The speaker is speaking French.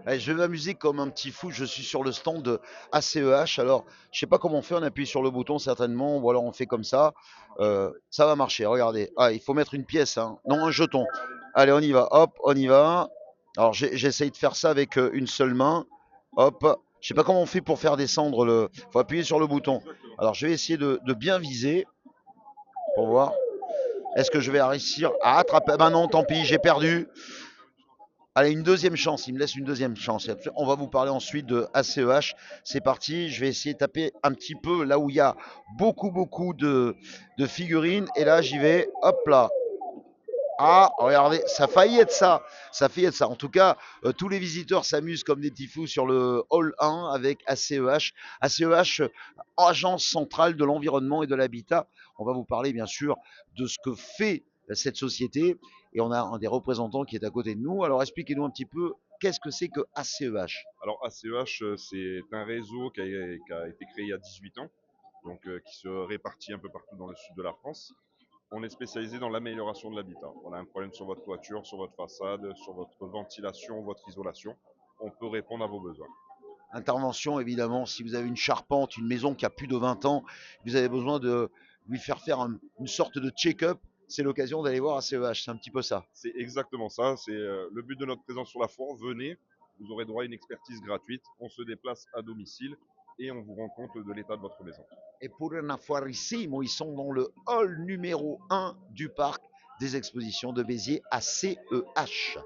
Allez, je vais m'amuser comme un petit fou. Je suis sur le stand de ACEH. Alors, je sais pas comment on fait. On appuie sur le bouton certainement, ou alors on fait comme ça. Ça va marcher. Regardez. Ah, il faut mettre une pièce, hein. Non, un jeton. Allez, on y va. Hop, on y va. Alors, j'essaye de faire ça avec une seule main. Hop. Je sais pas comment on fait pour faire descendre le. Faut appuyer sur le bouton. Alors, je vais essayer de bien viser pour voir. Est-ce que je vais réussir à attraper? Ben non, tant pis, j'ai perdu. Allez, une deuxième chance, il me laisse une deuxième chance. On va vous parler ensuite de ACEH. C'est parti, je vais essayer de taper un petit peu là où il y a beaucoup de figurines. Et là, j'y vais, hop là. Ah, regardez, ça a failli être ça. Ça a failli être ça. En tout cas, tous les visiteurs s'amusent comme des petits fous sur le Hall 1 avec ACEH. ACEH, Agence centrale de l'environnement et de l'habitat. On va vous parler bien sûr de ce que fait cette société. Et on a un des représentants qui est à côté de nous. Alors expliquez-nous un petit peu, qu'est-ce que c'est que ACEH? Alors ACEH, c'est un réseau qui a été créé il y a 18 ans, donc qui se répartit un peu partout dans le sud de la France. On est spécialisé dans l'amélioration de l'habitat. On a un problème sur votre toiture, sur votre façade, sur votre ventilation, votre isolation. On peut répondre à vos besoins. Intervention, évidemment, si vous avez une charpente, une maison qui a plus de 20 ans, vous avez besoin de lui faire une sorte de check-up, c'est l'occasion d'aller voir ACEH, c'est un petit peu ça. C'est exactement ça. C'est le but de notre présence sur la foire. Venez, vous aurez droit à une expertise gratuite. On se déplace à domicile et on vous rend compte de l'état de votre maison. Et pour un affoirissimo, ils sont dans le hall numéro 1 du parc des expositions de Béziers, ACEH.